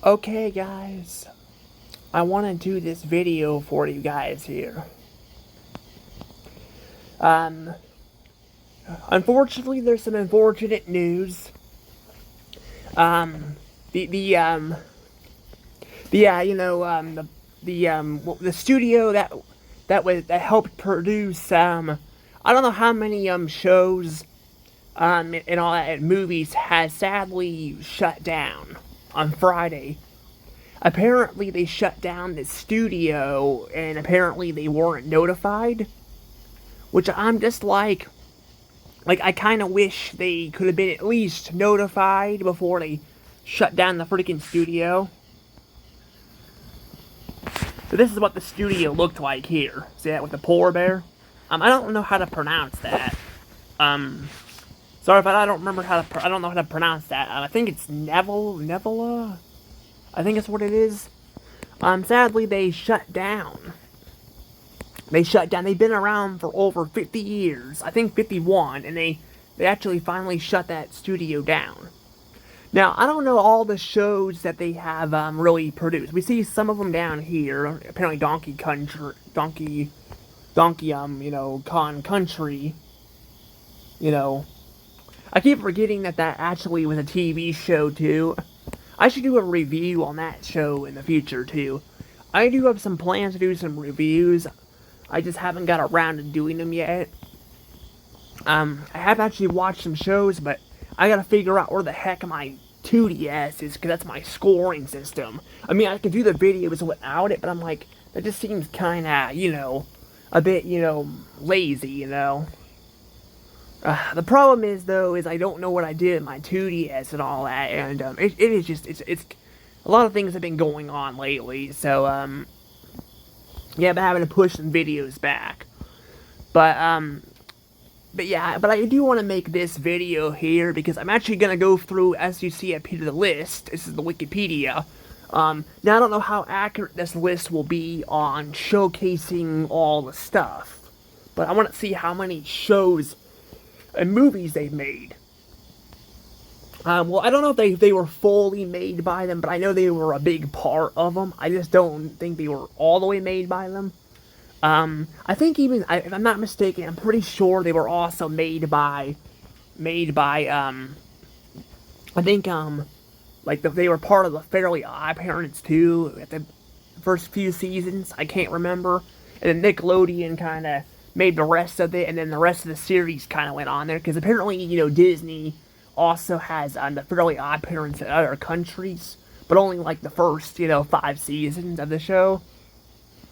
Okay, guys, I want to do this video for you guys here. Um, Unfortunately, there's some unfortunate news. Um, the the um, the the studio that helped produce I don't know how many shows and all that movies has sadly shut down on Friday. Apparently, they shut down the studio, and apparently they weren't notified. Which I'm just like I kind of wish they could have been at least notified before they shut down the freaking studio. So this is what the studio looked like here. See that with the polar bear? I don't know how to pronounce that. Um, Sorry, but I don't remember I don't know how to pronounce that. I think it's Nevelna. I think that's what it is. Sadly, they shut down. They shut down. They've been around for over 50 years. I think 51, and they actually finally shut that studio down. Now, I don't know all the shows that they have really produced. We see some of them down here. Apparently, Donkey, Con Country. You know, I keep forgetting that actually was a TV show too. I should do a review on that show in the future too. I do have some plans to do some reviews. I just haven't got around to doing them yet. I have actually watched some shows, but I gotta figure out where the heck my 2DS is, because that's my scoring system. I mean, I could do the videos without it, but I'm like, that just seems kinda, a bit, lazy. The problem is, though, is I don't know what I did in my 2DS and all that, and it is just, it's, a lot of things have been going on lately, so, yeah, I've been having to push some videos back. But yeah, but I do want to make this video here because I'm actually going to go through, as you see up here, the list. This is the Wikipedia. Now, I don't know how accurate this list will be on showcasing all the stuff, but I want to see how many shows and movies they've made. Well, I don't know if they were fully made by them, but I know they were a big part of them. I just don't think they were all the way made by them. I think even, if I'm not mistaken, I'm pretty sure they were also I think, they were part of the Fairly Odd Parents too, at the first few seasons. I can't remember. And then Nickelodeon kind of made the rest of it, and then the rest of the series kind of went on there, because apparently, Disney also has the Fairly Odd Parents in other countries, but only like the first, 5 seasons of the show,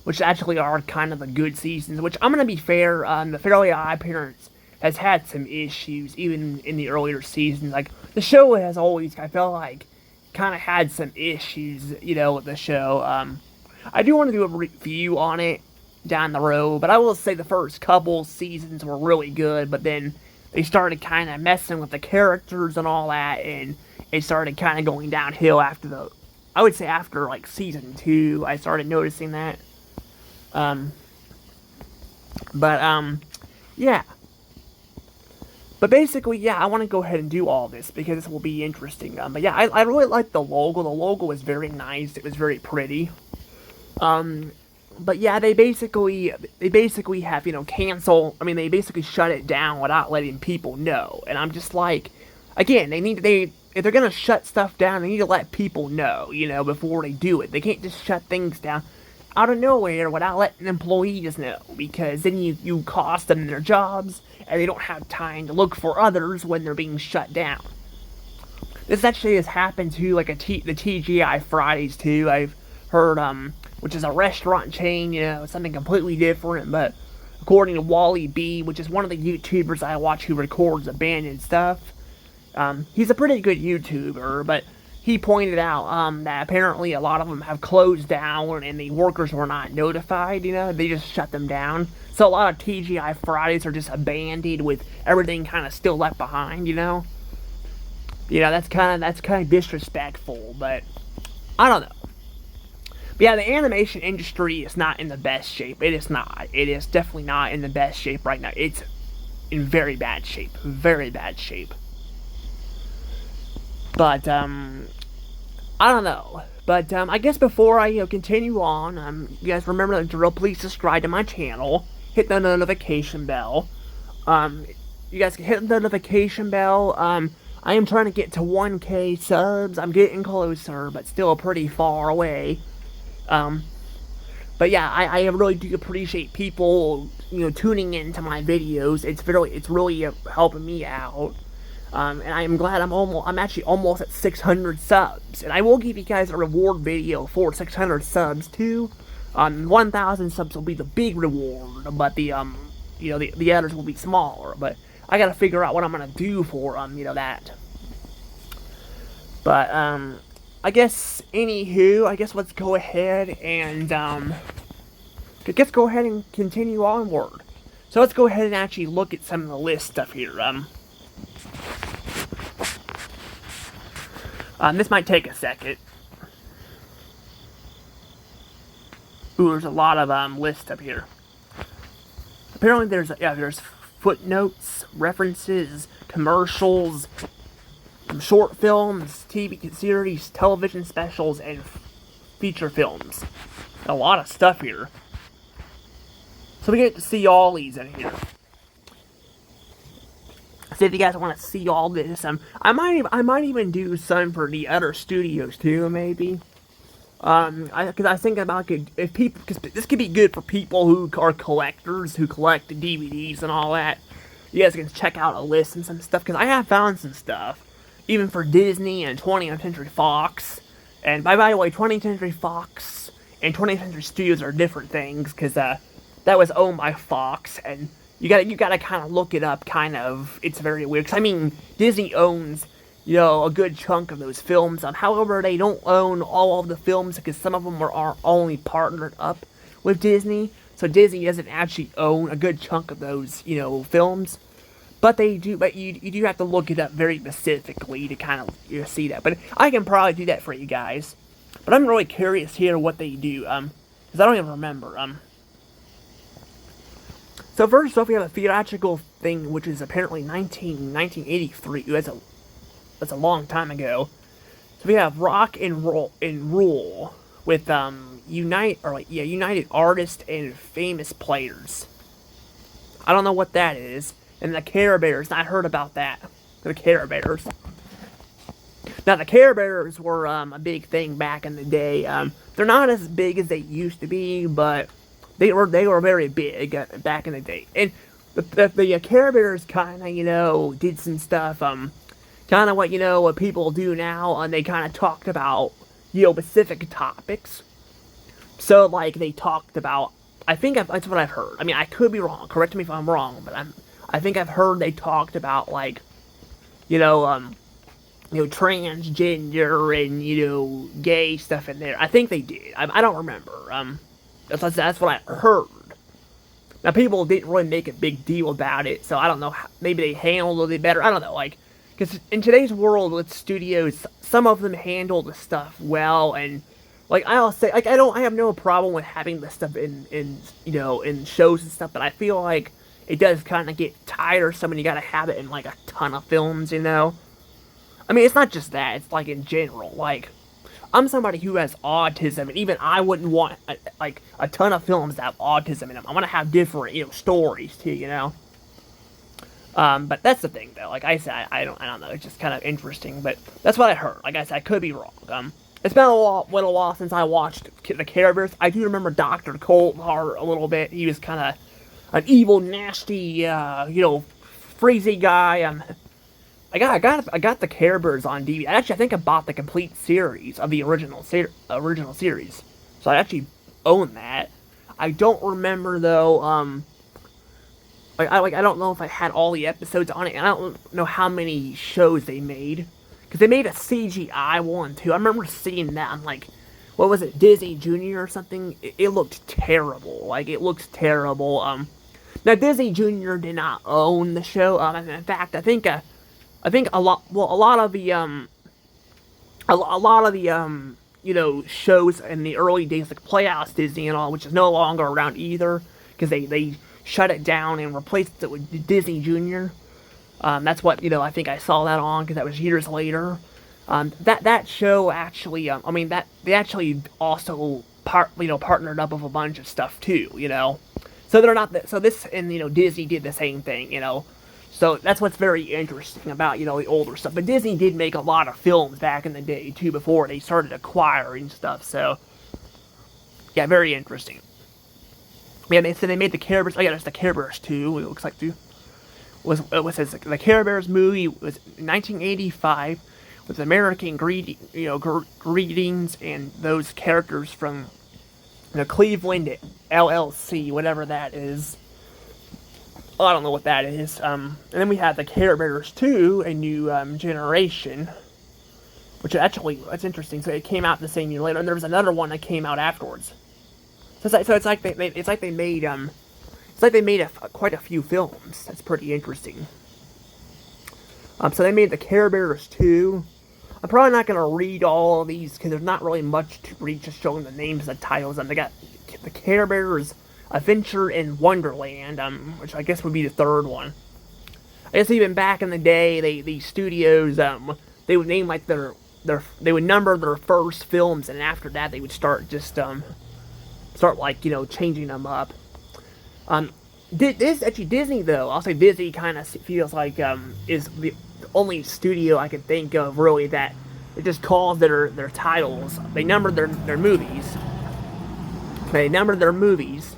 which actually are kind of the good seasons. Which, I'm gonna be fair, the Fairly Odd Parents has had some issues even in the earlier seasons. Like, the show has always, I felt like, kind of had some issues, with the show. I do want to do a review on it down the road, but I will say the first couple seasons were really good, but then they started kind of messing with the characters and all that, and it started kind of going downhill I would say after, like, season 2, I started noticing that. Yeah. But basically, yeah, I want to go ahead and do all this because this will be interesting. But yeah, I really like the logo. The logo was very nice. It was very pretty. But yeah, they basically have, they basically shut it down without letting people know. And I'm just like, again, if they're gonna shut stuff down, they need to let people know, before they do it. They can't just shut things down out of nowhere without letting employees know, because then you cost them their jobs, and they don't have time to look for others when they're being shut down. This actually has happened to, like, the TGI Fridays, too. I've heard, which is a restaurant chain, something completely different, but according to Wally B, which is one of the YouTubers I watch who records abandoned stuff, he's a pretty good YouTuber, but he pointed out that apparently a lot of them have closed down and the workers were not notified, they just shut them down. So a lot of TGI Fridays are just abandoned with everything kind of still left behind, that's kind of disrespectful, but I don't know. But yeah, the animation industry is not in the best shape. It is not. It is definitely not in the best shape right now. It's in very bad shape. Very bad shape. But, I don't know. But I guess before I continue on, you guys remember the drill. Please subscribe to my channel. Hit the notification bell. You guys can hit the notification bell. I am trying to get to 1K subs. I'm getting closer, but still pretty far away. But yeah, I really do appreciate people, tuning into my videos. It's really helping me out. And I'm glad I'm actually almost at 600 subs. And I will give you guys a reward video for 600 subs too. 1,000 subs will be the big reward, but the others will be smaller. But I gotta figure out what I'm gonna do for that. But I guess let's go ahead and continue onward. So let's go ahead and actually look at some of the list stuff here. This might take a second. Ooh, there's a lot of lists up here. Apparently there's footnotes, references, commercials, short films, TV series, television specials, and feature films. A lot of stuff here. So we get to see all these in here. So if you guys want to see all this, I might even do some for the other studios too, maybe. Because I was thinking about because this could be good for people who are collectors, who collect DVDs and all that. You guys can check out a list and some stuff, because I have found some stuff, even for Disney and 20th Century Fox. And by the way, 20th Century Fox and 20th Century Studios are different things, because that was owned by Fox, and you gotta kind of look it up. It's very weird. 'Cause I mean, Disney owns a good chunk of those films. However, they don't own all of the films, because some of them are only partnered up with Disney. So Disney doesn't actually own a good chunk of those, films. But they do. But you do have to look it up very specifically to kind of see that. But I can probably do that for you guys. But I'm really curious here what they do. Because I don't even remember. So first off, we have a theatrical thing, which is apparently 1983. That's a long time ago. So we have Rock and Roll with United Artists and Famous Players. I don't know what that is. And the Care Bears. I heard about that. The Care Bears. Now the Care Bears were a big thing back in the day. They're not as big as they used to be, but they were very big back in the day. And the Care Bears kind of did some stuff. Kind of what people do now, and they kind of talked about, specific topics. So, like, they talked about, that's what I've heard. I mean, I could be wrong, correct me if I'm wrong, but I think I've heard they talked about, like, transgender and, gay stuff in there. I think they did. I don't remember. That's what I heard. Now, people didn't really make a big deal about it, so I don't know, maybe they handled it better, I don't know, because in today's world with studios, some of them handle the stuff well, and I'll say, I have no problem with having this stuff in shows and stuff, but I feel like it does kind of get tiresome when you gotta have it in a ton of films. I mean, it's not just that; it's in general. I'm somebody who has autism, and even I wouldn't want a ton of films that have autism in them. I want to have different stories too. But that's the thing, though. Like I said, I don't know. It's just kind of interesting, but that's what I heard. Like I said, I could be wrong. It's been a while since I watched the Care Bears. I do remember Dr. Coldheart a little bit. He was kind of an evil, nasty, freezy guy. I got the Care Bears on DVD. Actually, I think I bought the complete series of the original series. So I actually own that. I don't remember though. I don't know if I had all the episodes on it, and I don't know how many shows they made. Because they made a CGI one, too. I remember seeing that on, what was it, Disney Junior or something? It looked terrible. It looks terrible. Now, Disney Junior did not own the show. In fact, I think a lot of the shows in the early days, like Playhouse Disney and all, which is no longer around either, because they shut it down and replaced it with Disney Junior. That's what, I think I saw that on, because that was years later. That show actually, I mean that they actually also partnered up with a bunch of stuff too, So they're not so this and Disney did the same thing. So that's what's very interesting about the older stuff. But Disney did make a lot of films back in the day too before they started acquiring stuff. So yeah, very interesting. Yeah, they made the Care Bears. Oh yeah, there's the Care Bears too. It looks like too. The Care Bears movie was 1985 with American greetings and those characters from Cleveland LLC, whatever that is. I don't know what that is. And then we have the Care Bears 2, a new generation, which actually that's interesting. So it came out the same year later, and there was another one that came out afterwards. So it's like they made quite a few films. That's pretty interesting. So they made the Care Bears 2. I'm probably not going to read all of these because there's not really much to read, just showing the names and the titles. They got the Care Bears Adventure in Wonderland, which I guess would be the third one. I guess even back in the day, these studios, they would name like they would number their first films, and after that they would start changing them up. Disney though, I'll say Disney kind of feels like is the only studio I can think of really that it just calls their titles. They number their movies. They number their movies,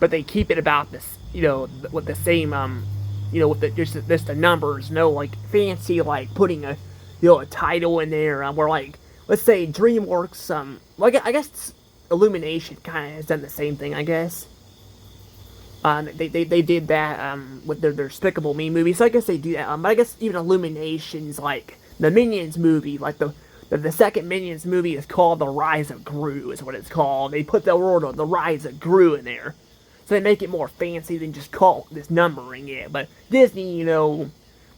but they keep it about this, with the same with just the numbers. No like fancy like putting a title in there where like let's say DreamWorks. I guess Illumination kind of has done the same thing. I guess. They did that with their Despicable Me movie, so I guess they do that. But I guess even Illumination's like the Minions movie, like the second Minions movie is called The Rise of Gru, is what it's called. They put the word of The Rise of Gru in there, so they make it more fancy than just call this numbering it. But Disney,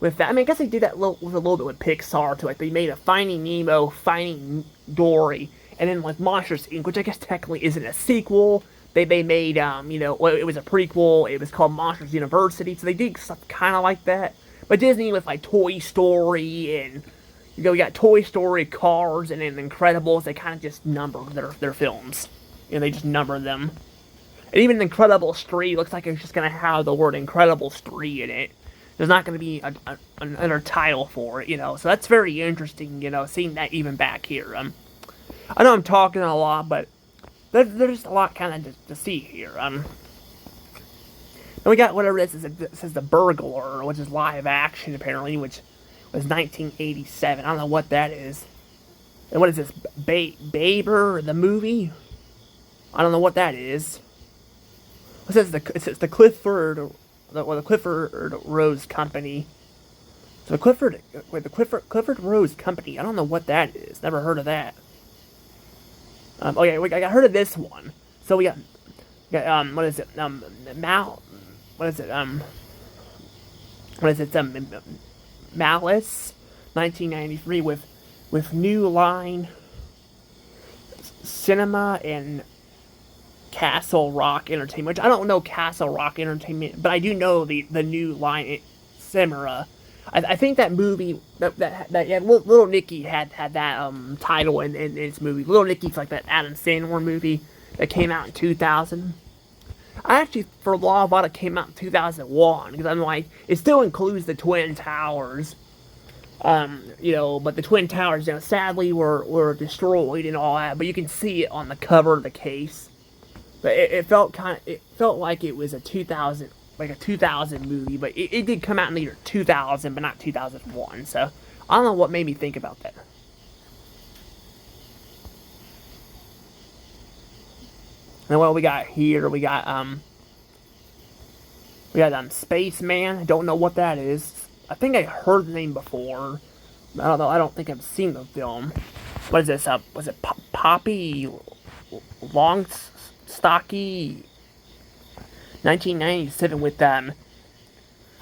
with that, I guess they did that with a little bit with Pixar too. Like they made a Finding Nemo, Finding Dory, and then like Monsters Inc., which I guess technically isn't a sequel. They made, it was a prequel. It was called Monsters University. So they did stuff kind of like that. But Disney with like Toy Story and, we got Toy Story, Cars, and then Incredibles. They kind of just number their films. They just number them. And even Incredibles 3 looks like it's just going to have the word Incredibles 3 in it. There's not going to be another title for it, So that's very interesting, seeing that even back here. I know I'm talking a lot, but there's a lot kind of to see here. And we got whatever this is. It says The Burglar, which is live action apparently, which was 1987. I don't know what that is. And what is this? Baber, the movie? I don't know what that is. It says the Clifford Rose Company. So the Clifford Rose Company. I don't know what that is. Never heard of that. I heard of this one. So we got what is it? Malice, 1993 with New Line Cinema and Castle Rock Entertainment. Which I don't know Castle Rock Entertainment, but I do know the New Line Cinema. I think that movie Little Nicky had that title in its movie. Little Nicky's like that Adam Sandler movie that came out in 2000. I actually for a while thought it came out in 2001 because I'm like it still includes the Twin Towers. But the Twin Towers sadly were destroyed and all that. But you can see it on the cover of the case. But it felt like it was a 2000 movie, but it did come out in the year 2000, but not 2001, so I don't know what made me think about that. And what we got here, we got Spaceman. I don't know what that is. I think I heard the name before. I don't think I've seen the film. What is this? Was it Poppy Longstocky? 1997 with I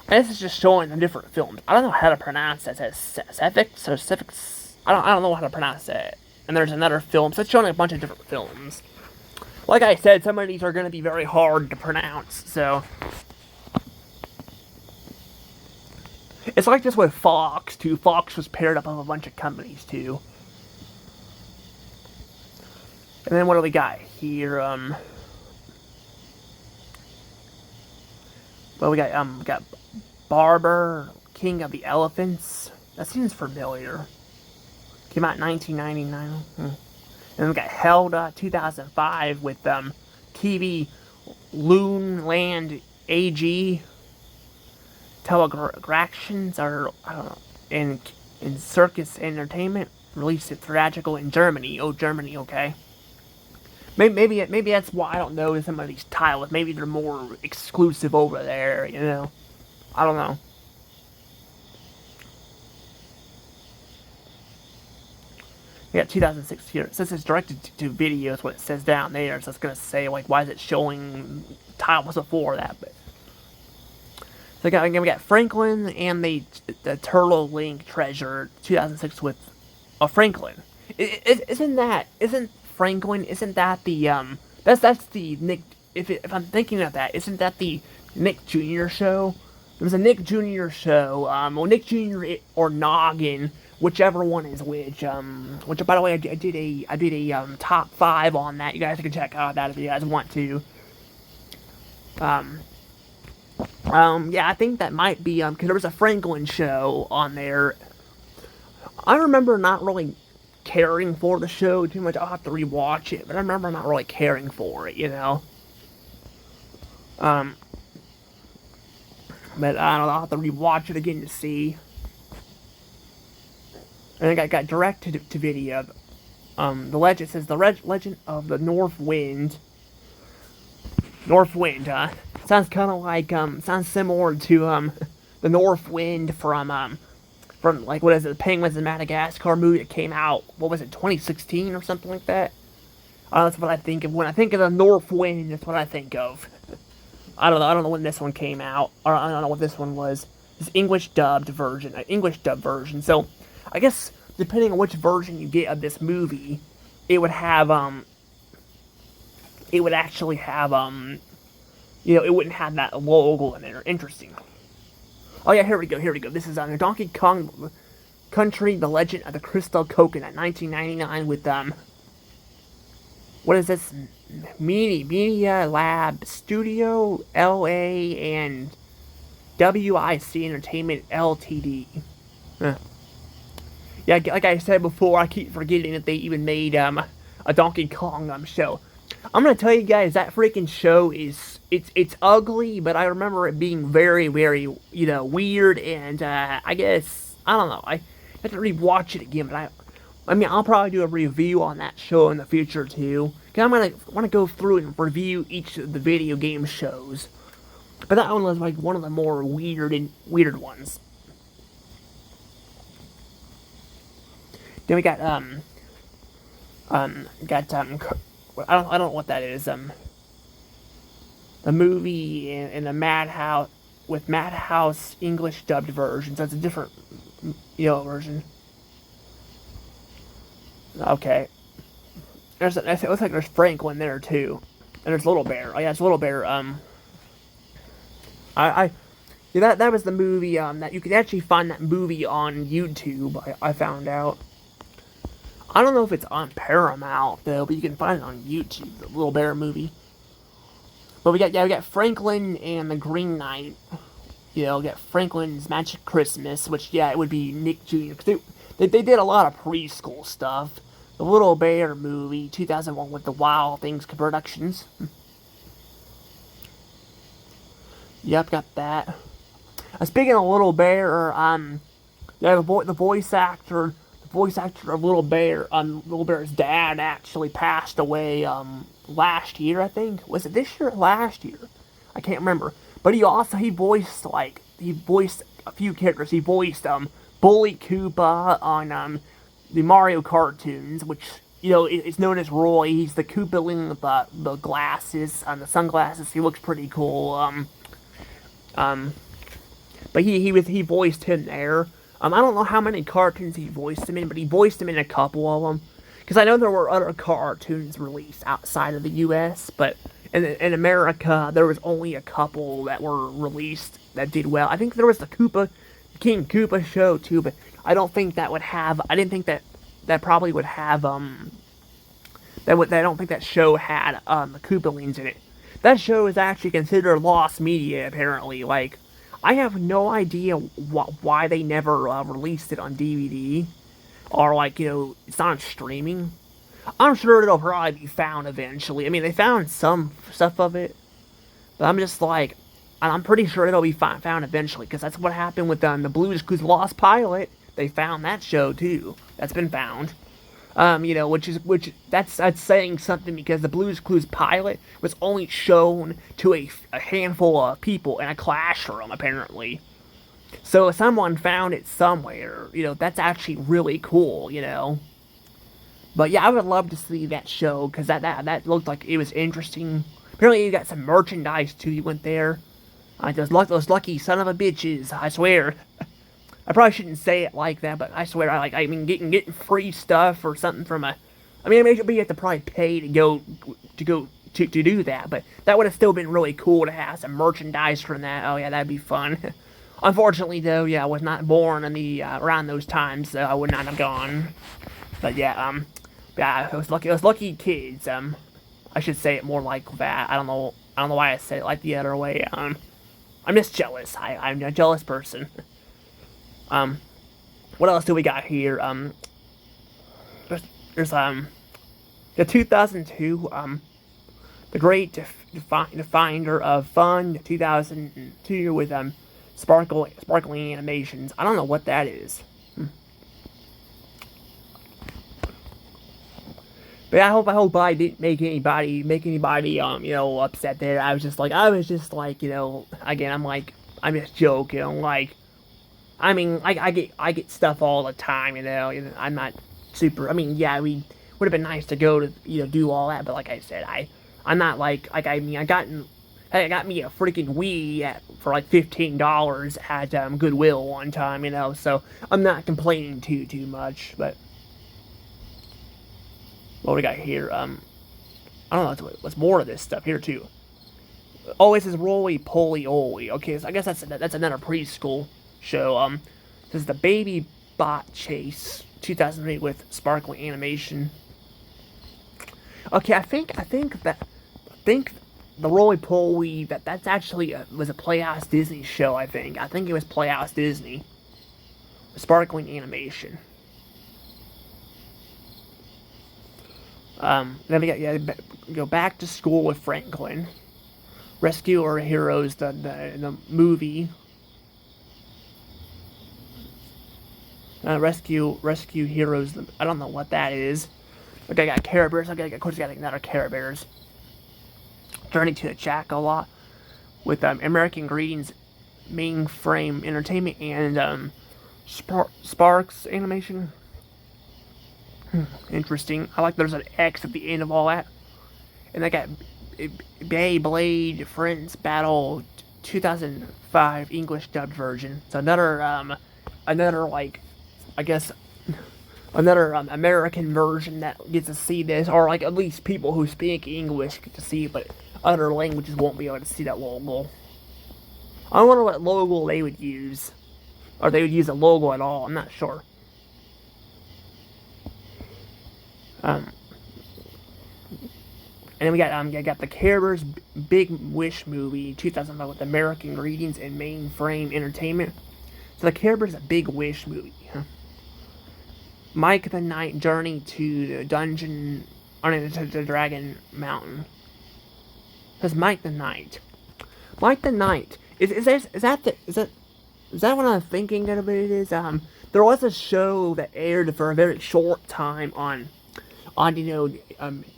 guess it's just showing the different films. I don't know how to pronounce that. It says Cefix or Cefix. I don't know how to pronounce that. And there's another film. So it's showing a bunch of different films. Like I said, some of these are going to be very hard to pronounce. So It's like this with Fox too. Fox was paired up with a bunch of companies too. And then what do we got here? Well, we got Barber, King of the Elephants. That seems familiar. Came out in 1999. And then we got Helda, 2005, with TV Loonland AG. Telegractions, or I don't know, in Circus Entertainment, released it theatrical in Germany. Oh, Germany, okay. Maybe that's why I don't know some of these titles. Maybe they're more exclusive over there, you know. I don't know. Yeah, 2006 here. It says it's directed to video. Is what it says down there. So it's gonna say like, why is it showing titles before that? But so we got Franklin and the Turtle Link Treasure, 2006 with Franklin. Isn't Franklin? Isn't that the that's the Nick? If I'm thinking of that, isn't that the Nick Jr. show? There was a Nick Jr. show. Well, Nick Jr. or Noggin, whichever one is which. Which, by the way, I did a top 5 on that. You guys can check out that if you guys want to. Yeah, I think that might be because there was a Franklin show on there. I remember not really caring for the show too much. I'll have to rewatch it, but I remember not really caring for it, you know. But I don't know, I'll have to rewatch it again to see. And I got directed to video. The legend says the Legend of the North Wind. North Wind, sounds kind of like sounds similar to the North Wind from like, what is it, the Penguins in Madagascar movie that came out, what was it, 2016 or something like that? That's what I think of when I think of the North Wind. That's what I think of. I don't know when this one came out, or I don't know what this one was. This English dubbed version. So I guess depending on which version you get of this movie, it would have it would actually have you know, it wouldn't have that logo in there. Interesting. Oh yeah, here we go. This is on Donkey Kong Country: The Legend of the Crystal Coconut, 1999, with what is this? Media Lab Studio LA and WIC Entertainment Ltd. Huh. Yeah, like I said before, I keep forgetting that they even made a Donkey Kong show. I'm gonna tell you guys, that freaking show is it's ugly, but I remember it being very, very, you know, weird, and I guess I don't know. I have to rewatch it again, but I mean, I'll probably do a review on that show in the future too. Cause I'm gonna go through and review each of the video game shows, but that one was like one of the more weird ones. Then we got I don't know what that is. The movie in the Madhouse with Madhouse English dubbed versions. That's a different, you know, version. Okay. It looks like there's Franklin there too, and there's Little Bear. Oh yeah, it's Little Bear. Yeah, that was the movie. That you could actually find that movie on YouTube. I found out. I don't know if it's on Paramount though, but you can find it on YouTube. The Little Bear movie. But we got Franklin and the Green Knight. You know, we got Franklin's Magic Christmas, which it would be Nick Jr. Cause they did a lot of preschool stuff. The Little Bear movie, 2001, with the Wild Things Productions. Yep, got that. Speaking of Little Bear, the voice actor of Little Bear, Little Bear's dad actually passed away last year, I think. Was it this year or last year? I can't remember. But he voiced a few characters. He voiced Bully Koopa on the Mario cartoons, which, you know, is known as Roy. He's the Koopaling with the glasses, the sunglasses. He looks pretty cool. But he voiced him there. I don't know how many cartoons he voiced him in, but he voiced him in a couple of them. Because I know there were other cartoons released outside of the U.S., but in America, there was only a couple that were released that did well. I think there was the Koopa King Koopa show too, but I don't think that would have. I didn't think that that probably would have that would. I don't think that show had the Koopalings in it. That show is actually considered lost media apparently. Like, I have no idea why they never released it on DVD or like it's not on streaming. I'm sure it'll probably be found eventually. I mean, they found some stuff of it, but I'm just like, I'm pretty sure it'll be found eventually, because that's what happened with the Blue's Clues Lost Pilot. They found that show too. That's been found. Which that's saying something, because the Blue's Clues pilot was only shown to a handful of people in a classroom apparently. So someone found it somewhere. That's actually really cool. But yeah, I would love to see that show, because that looked like it was interesting. Apparently, you got some merchandise too. You went there. Those lucky son of a bitches. I swear. I probably shouldn't say it like that, but I swear, I mean, getting free stuff or something from a. I mean, maybe you have to probably pay to do that, but that would have still been really cool to have some merchandise from that. Oh yeah, that'd be fun. Unfortunately, though, yeah, I was not born in the around those times, so I would not have gone. But yeah, it was lucky. It was lucky kids. I should say it more like that. I don't know why I said it like the other way. I'm just jealous. I'm a jealous person. What else do we got here? There's the 2002 the Great Definer of Fun 2002 with sparkling animations. I don't know what that is. But I hope I didn't make anybody upset there. I was just like again, I'm just joking. Like, I mean, I get stuff all the time. I'm not super. I mean, yeah, we would have been nice to go to do all that, but like I said, I'm not I mean, I got me a freaking Wii for like $15 at Goodwill one time. So I'm not complaining too much, but. What we got here? I don't know what's more of this stuff here too. Oh, it says Roly Poly Oly. Okay, so I guess that's another preschool show. This is the Baby Bot Chase 2008 with sparkling animation. Okay, I think the Roly Poly that's actually was a Playhouse Disney show. I think it was Playhouse Disney. Sparkling animation. Then we got go back to school with Franklin. Rescue Our Heroes, the movie. Rescue Heroes. I don't know what that is. Okay, I got Care Bears. Okay, of course, I got another Care Bears. Journey to the Jack-a-Lot with American Greetings, Mainframe Entertainment, and Sparks Animation. Interesting. I like there's an X at the end of all that. And I got Beyblade Friends Battle 2005 English dubbed version. So another like, I guess, another American version that gets to see this, or like at least people who speak English get to see it, but other languages won't be able to see that logo. I wonder what logo they would use, or they would use a logo at all. I'm not sure. And then we got the Care Bears Big Wish movie 2005 with American Greetings and Mainframe Entertainment. So the Care Bears a Big Wish movie. Huh? Mike the Knight Journey to the Dungeon to the Dragon Mountain. Says Mike the Knight. Mike the Knight is that what I'm thinking that it is? There was a show that aired for a very short time on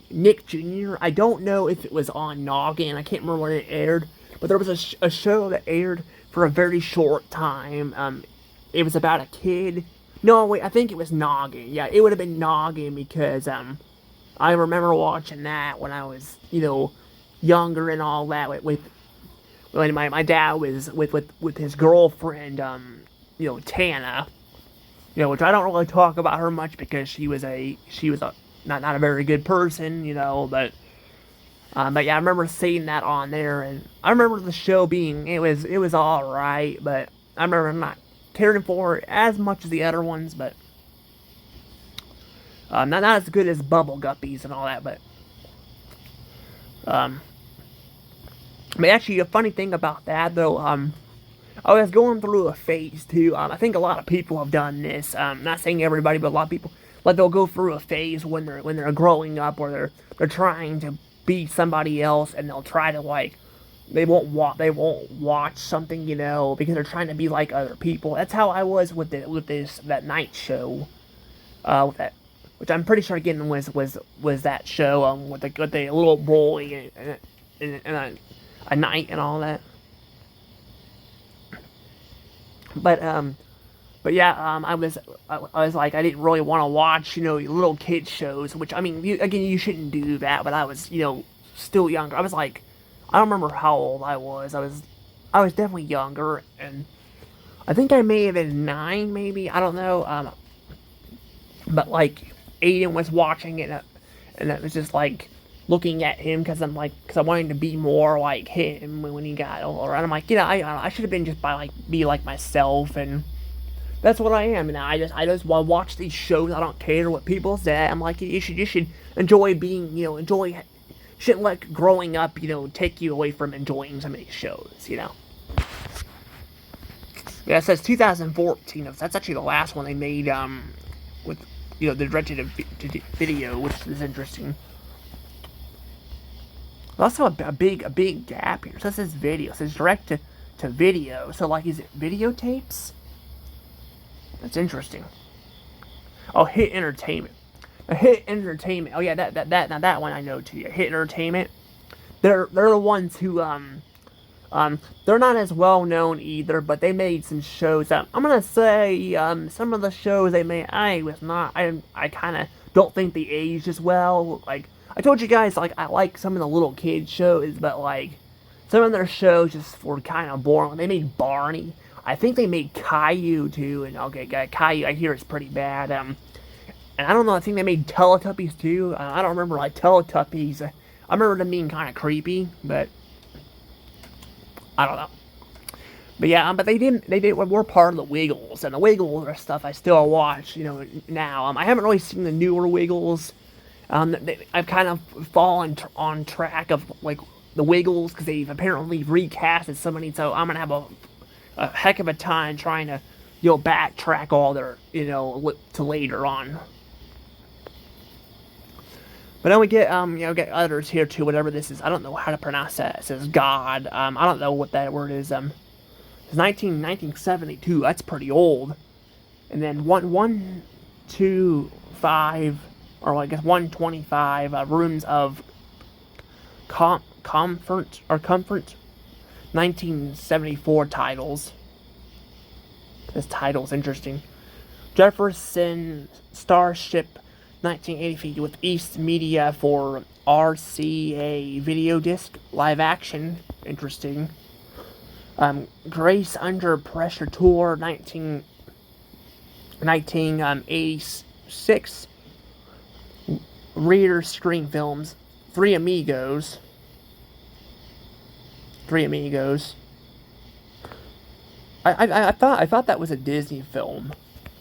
Nick Jr. I don't know if it was on Noggin. I can't remember when it aired, but there was a show that aired for a very short time. It was about a kid. No, wait, I think it was Noggin. Yeah, it would have been Noggin, because I remember watching that when I was younger and all that with when my dad was with his girlfriend Tana, which I don't really talk about her much because she was a not a very good person, but yeah, I remember seeing that on there, and I remember the show being, it was alright, but I remember not cared for as much as the other ones, but not as good as Bubble Guppies and all that. Um, but actually, a funny thing about that though, I was going through a phase too. I think a lot of people have done this. Not saying everybody, but a lot of people, like they'll go through a phase when they're growing up, or they're trying to be somebody else, and they'll try to like they won't watch something, because they're trying to be like other people. That's how I was with that night show, with that, which I'm pretty sure again was that show with the little boy and a night and all that. But yeah, I was like, I didn't really want to watch, little kid shows, which, I mean, you shouldn't do that, but I was, still younger. I was like, I don't remember how old I was. I was definitely younger, and I think I may have been 9, maybe, I don't know, but, like, Aiden was watching it, and it was just, like, looking at him, because I wanted to be more like him when he got older, and I'm like, I should have been just be like myself, and that's what I am, and I just want to watch these shows. I don't care what people say. I'm like, you should enjoy being, shouldn't let growing up, take you away from enjoying some of these shows, Yeah, it says 2014, that's actually the last one they made, with, the directed video, which is interesting. There's also a big gap here. So it says video. It says direct to video. So, like, is it videotapes? That's interesting. Oh, Hit Entertainment. Hit Entertainment. Oh yeah, that one I know too. Hit Entertainment. They're the ones who they're not as well known either, but they made some shows. I'm gonna say some of the shows they made, I kind of don't think they aged as well. Like, I told you guys, like, I like some of the little kid shows, but, like, some of their shows just were kind of boring. They made Barney. I think they made Caillou, too, and, okay, Caillou, I hear it's pretty bad, and I don't know, I think they made Teletubbies, too. I don't remember, like, Teletubbies. I remember them being kind of creepy, but I don't know. But yeah, but we're part of the Wiggles, and the Wiggles are stuff I still watch, now. I haven't really seen the newer Wiggles. I've kind of fallen on track of, like, the Wiggles, because they've apparently recasted somebody, so I'm gonna have a heck of a time trying to, backtrack all their, to later on. But then we get, get others here too, whatever this is. I don't know how to pronounce that. It says God. I don't know what that word is. It's 1972. That's pretty old. And then 125, or I guess 125 rooms of comfort, 1974 titles. This title's interesting. Jefferson Starship, 1980, with East Media for RCA video disc live action. Interesting. Grace Under Pressure Tour, 1986. Reader Screen Films, Three Amigos. I thought that was a Disney film.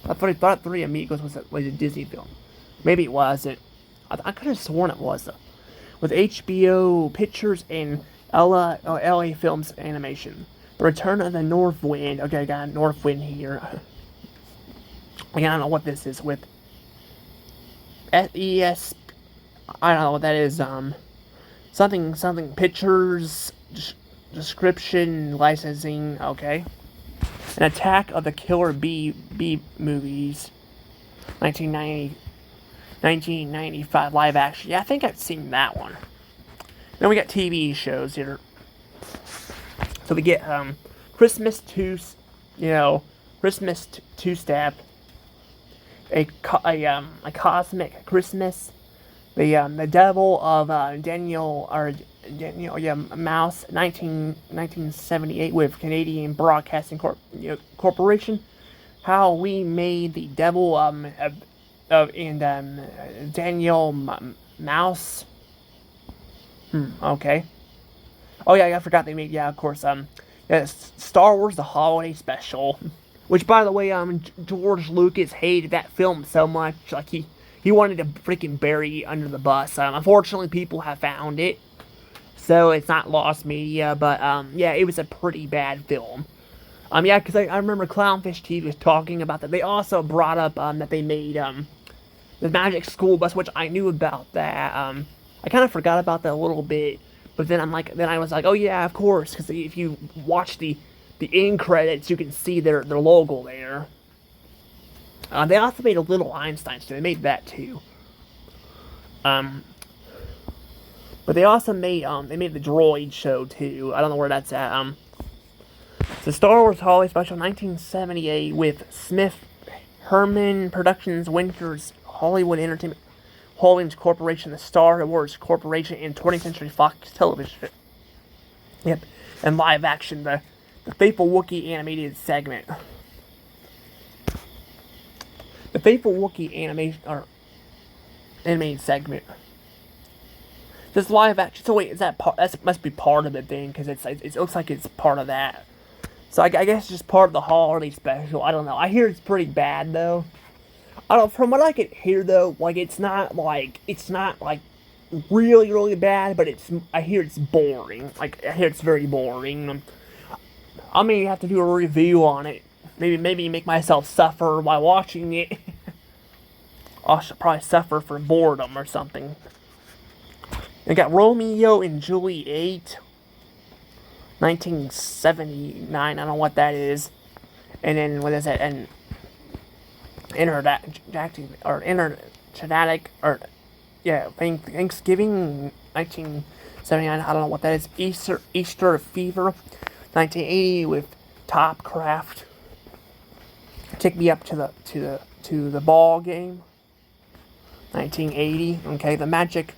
I thought Three Amigos was a Disney film. Maybe it wasn't. I could have sworn it was, though. With HBO Pictures and LA Films Animation. The Return of the North Wind. Okay, I got North Wind here. I don't know what this is with. SES. I don't know what that is. Something pictures, description, licensing. Okay. An Attack of the Killer Bee movies. 1995 live action. Yeah, I think I've seen that one. Then we got TV shows here. So we get Christmas Christmas Two-Step, a Cosmic Christmas, the Devil of Daniel Mouse, 1978, with Canadian Broadcasting Corporation. How We Made the Devil and Daniel Mouse. Okay. Oh yeah, I forgot they made, of course, Star Wars The Holiday Special. Which, by the way, George Lucas hated that film so much, like he wanted to freaking bury it under the bus. Unfortunately, people have found it, so it's not lost media. But yeah, it was a pretty bad film. Yeah, because I remember Clownfish TV was talking about that. They also brought up that they made the Magic School Bus, which I knew about that. I kind of forgot about that a little bit, but then I was like, oh yeah, of course, because if you watch the end credits, you can see their logo there. They also made a Little Einstein, so they made that too. But they also made the Droid show too. I don't know where that's at. The Star Wars Holiday Special 1978 with Smith Herman Productions, Winters, Hollywood Entertainment Holdings Corporation, the Star Wars Corporation, and 20th Century Fox Television. Yep, and live action, the Faithful Wookiee animated segment. The Faithful Wookiee animated segment. This live action. So wait, is that part? That must be part of it then, because it looks like it's part of that. So I guess it's just part of the holiday special. I don't know. I hear it's pretty bad though. I don't. From what I could hear though, like it's not like really really bad, but I hear it's boring. Like I hear it's very boring. I may have to do a review on it. Maybe make myself suffer while watching it. I should probably suffer from boredom or something. I got Romeo and Juliet, 1979. I don't know what that is. And then what is that? And Thanksgiving, 1979. I don't know what that is. Easter Fever, 1980 with Topcraft. Take Me Up to the Ball Game, 1980. Okay, The Magic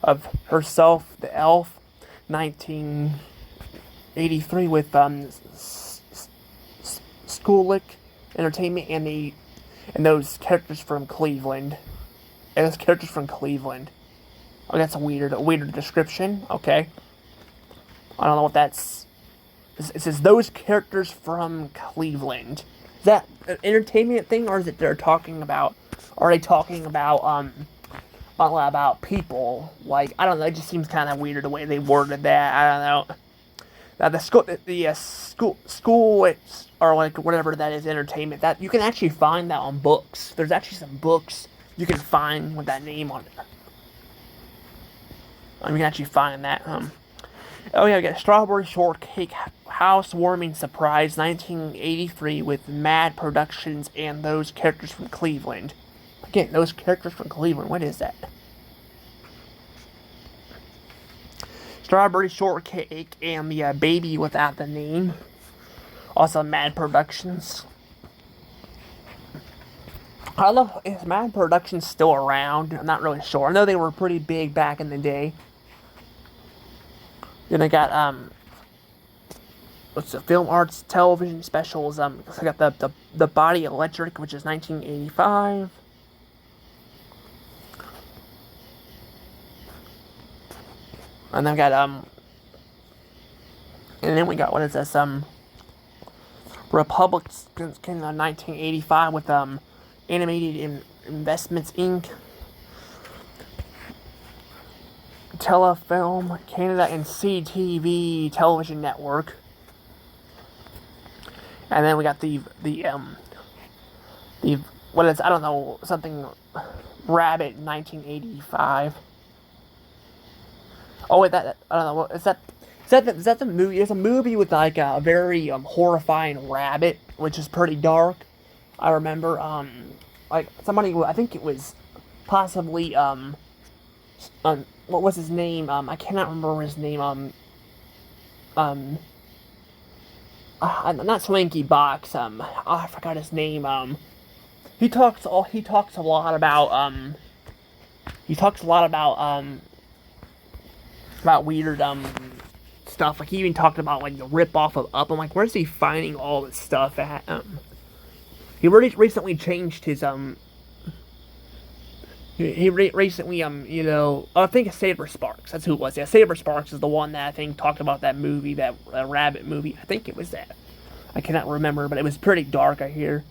of Herself, the Elf, 1983 with Schoolick Entertainment and those characters from Cleveland. Oh, that's a weird description. Okay, I don't know what that's. It says those characters from Cleveland. Is that an entertainment thing, or is it they're talking about? Are they talking about people? Like I don't know. It just seems kind of weird the way they worded that. I don't know. Now the school, or like whatever that is, entertainment. That you can actually find that on books. There's actually some books you can find with that name on it. You can actually find that. Oh yeah, we got Strawberry Shortcake Housewarming Surprise, 1983 with Mad Productions and those characters from Cleveland. Again, those characters from Cleveland. What is that? Strawberry Shortcake and the Baby Without the Name. Also Mad Productions. I don't know, is Mad Productions still around? I'm not really sure. I know they were pretty big back in the day. Then I got what's the Film Arts Television Specials? I got the Body Electric, which is 1985. And then we got and then we got what is this Republicans in 1985 with Animated Investments Inc. Telefilm Canada and CTV Television Network. And then we got the what is, I don't know, something Rabbit 1985. Oh wait, that I don't know, is that the movie? There's a movie with like a very horrifying rabbit, which is pretty dark. I remember like somebody, I think it was possibly what was his name? I cannot remember his name. Not Swanky Box. I forgot his name. He talks a lot about weird stuff. Like he even talked about like the rip off of Up. I'm like, where's he finding all this stuff at? He recently changed his recently, I think it's Saber Sparks. That's who it was. Yeah, Saber Sparks is the one that I think talked about that movie, that rabbit movie. I think it was that. I cannot remember, but it was pretty dark. I hear.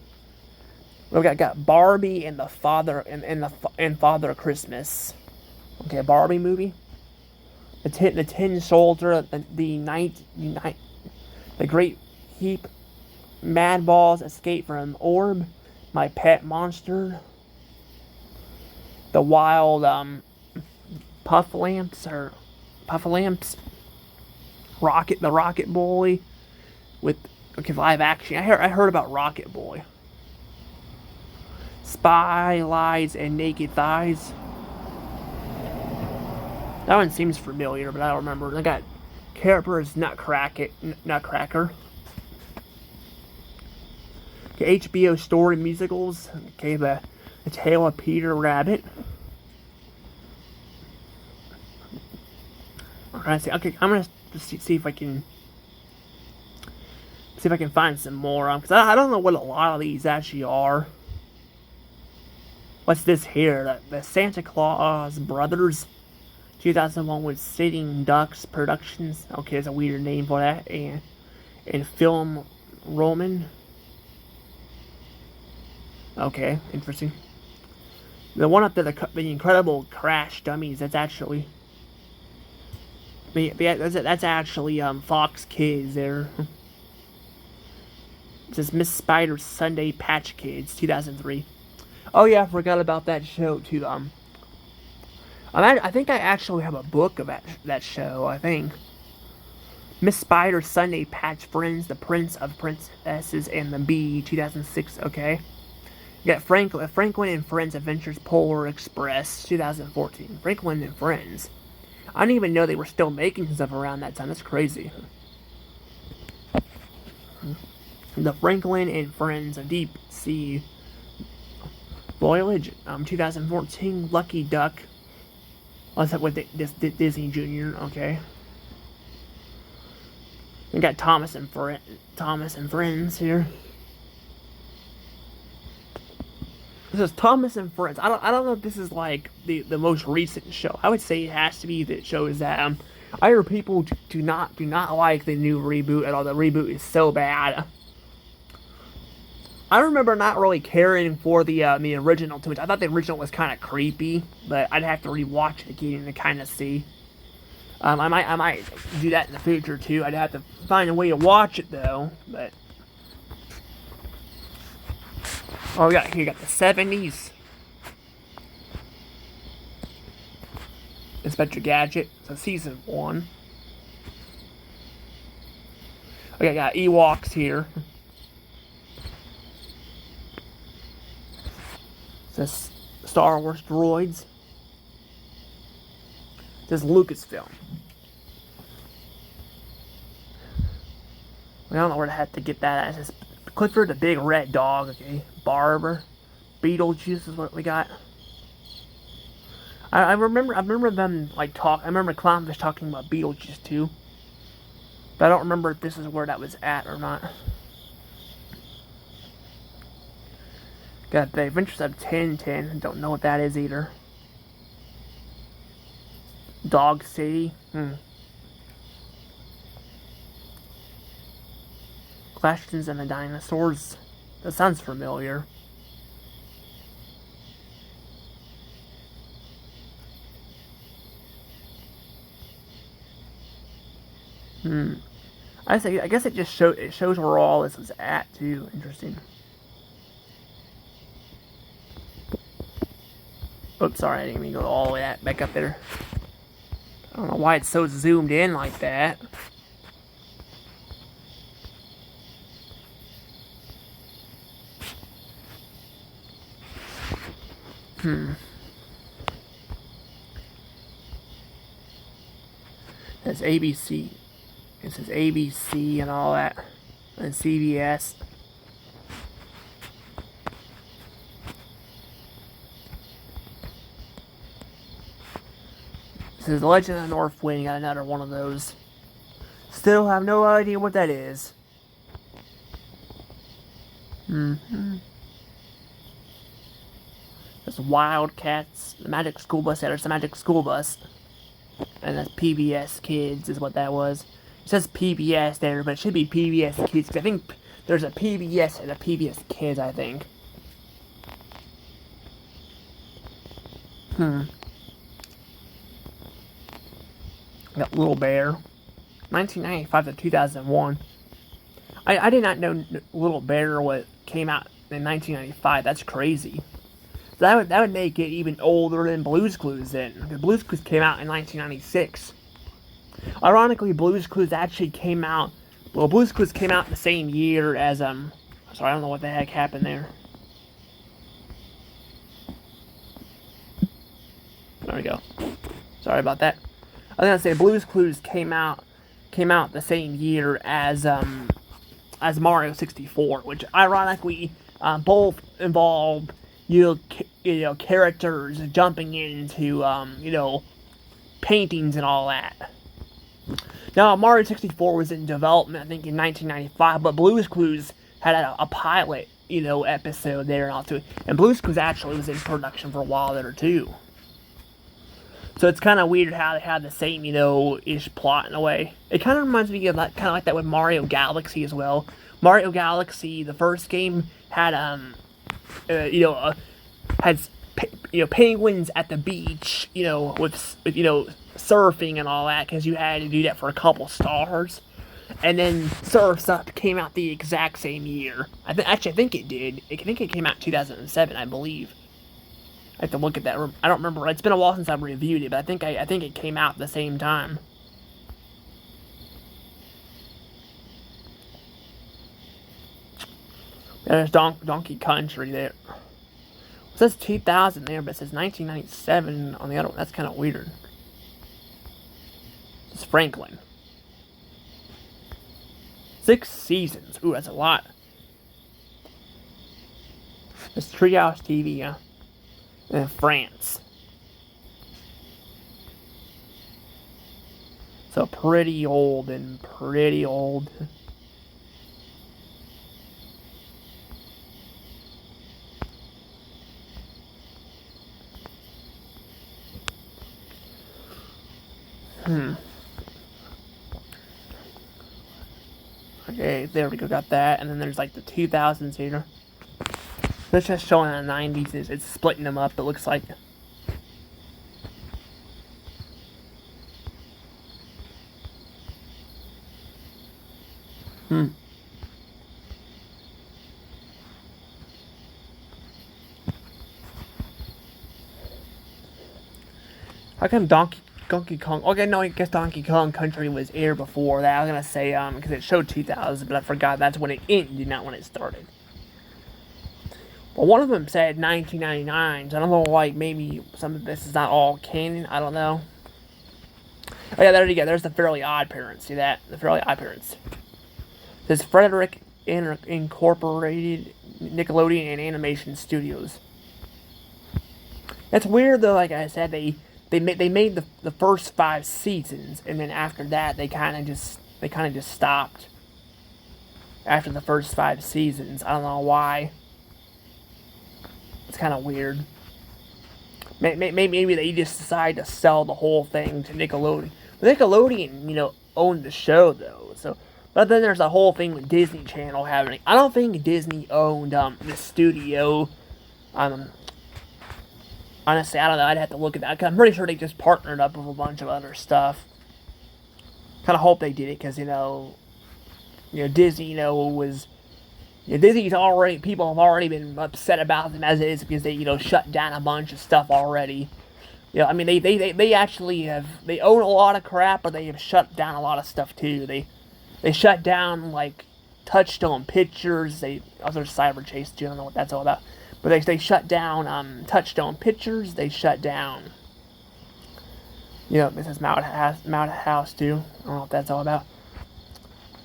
We got Barbie and the Father and Father Christmas. Okay, a Barbie movie. The Tin Soldier, the Great Heap, Mad Balls, Escape from Orb, My Pet Monster, the Wild Puff-a-Lamps, the Rocket Boy, with okay live action. I heard about Rocket Boy. Spy, Lies, and Naked Thighs. That one seems familiar, but I don't remember. I got Carper's Nutcracker. Okay, HBO story musicals. Okay, the Tale of Peter Rabbit. Okay, I'm gonna see if I can find some more. Because I don't know what a lot of these actually are. What's this here? The Santa Claus Brothers, 2001 with Sitting Ducks Productions. Okay, it's a weird name for that. And Film Roman. Okay, interesting. The one up there, the Incredible Crash Dummies. That's actually Fox Kids there. It says Miss Spider's Sunday Patch Kids, 2003. Oh yeah, I forgot about that show too. I think I actually have a book of that show. I think Miss Spider's Sunday Patch Friends, The Prince of Princesses and the Bee, 2006. Okay, you got Franklin and Friends Adventures Polar Express, 2014. Franklin and Friends. I didn't even know they were still making stuff around that time. That's crazy. The Franklin and Friends, A Deep Sea Voyage, 2014. Lucky Duck. What's up with Disney Junior? Okay. We got Thomas and Friends here. This is Thomas and Friends. I don't know if this is like the most recent show. I would say it has to be that shows that I hear people do not like the new reboot at all. The reboot is so bad. I remember not really caring for the original too much. I thought the original was kind of creepy, but I'd have to rewatch it again to kind of see. I might do that in the future too. I'd have to find a way to watch it though. But oh, we got the 70s. Inspector Gadget. So season 1. Okay, got Ewoks here. This Star Wars droids. This Lucasfilm. I don't know where to have to get that at. It's Clifford the Big Red Dog. Okay, Barber, Beetlejuice is what we got. I remember them like talk. I remember Clownfish talking about Beetlejuice too, but I don't remember if this is where that was at or not. Got the Adventures of Tintin. Don't know what that is either. Dog City. Questions and the Dinosaurs. That sounds familiar. I guess it just shows where all this is at too. Interesting. Oops, sorry, I didn't mean to go all the way back up there. I don't know why it's so zoomed in like that. That's ABC. It says ABC and all that. And CBS. This is Legend of the North Wind. Got another one of those. Still have no idea what that is. There's Wildcats. The Magic School Bus. There's the Magic School Bus. And that's PBS Kids is what that was. It says PBS there, but it should be PBS Kids. Cause I think There's a PBS and a PBS Kids, I think. That Little Bear. 1995 to 2001. I did not know Little Bear came out in 1995. That's crazy. That would make it even older than Blue's Clues then. Because Blue's Clues came out in 1996. Ironically, Blue's Clues actually came out. Well, Blue's Clues came out the same year as Sorry, I don't know what the heck happened there. There we go. Sorry about that. I was gonna say Blue's Clues came out the same year as Mario 64, which ironically both involve characters jumping into paintings and all that. Now Mario 64 was in development, I think, in 1995, but Blue's Clues had a pilot episode there and all too, and Blue's Clues actually was in production for a while there too. So it's kind of weird how they have the same, ish plot in a way. It kind of reminds me of kind of like that with Mario Galaxy as well. Mario Galaxy, the first game, had penguins at the beach, with surfing and all that, because you had to do that for a couple stars. And then Surf's Up came out the exact same year. I think it did. I think it came out in 2007, I believe. I have to look at that. I don't remember. It's been a while since I've reviewed it, but I think it came out at the same time. There's Donkey Country there. It says 2000 there, but it says 1997 on the other one. That's kind of weird. It's Franklin. 6 seasons. Ooh, that's a lot. It's Treehouse TV, yeah. In France. So pretty old. Okay, there we go, got that. And then there's like the 2000s here. It's just showing the 90s. It's splitting them up, it looks like. How come Donkey Kong? Okay, no, I guess Donkey Kong Country was aired before that. I was gonna say because it showed 2000, but I forgot that's when it ended, not when it started. Well, one of them said 1999, so I don't know, like, maybe some of this is not all canon, I don't know. Oh yeah, there you go, there's the Fairly Odd Parents, see that? The Fairly Odd Parents. This Frederick Incorporated Nickelodeon and Animation Studios. That's weird though, like I said, they made the first 5 seasons, and then after that, they kind of just stopped. After the first 5 seasons, I don't know why. It's kind of weird. Maybe they just decided to sell the whole thing to Nickelodeon. But Nickelodeon, owned the show though. So, but then there's a whole thing with Disney Channel happening. I don't think Disney owned the studio. Honestly, I don't know. I'd have to look at that. I'm pretty sure they just partnered up with a bunch of other stuff. Kind of hope they did it because Disney, was. Disney's already, people have already been upset about them as it is because they, shut down a bunch of stuff already. I mean, they actually they own a lot of crap, but they have shut down a lot of stuff too. They shut down, like, Touchstone Pictures. Also Cyber Chase too, I don't know what that's all about. But they shut down, Touchstone Pictures. They shut down, this is Mountain House too. I don't know what that's all about.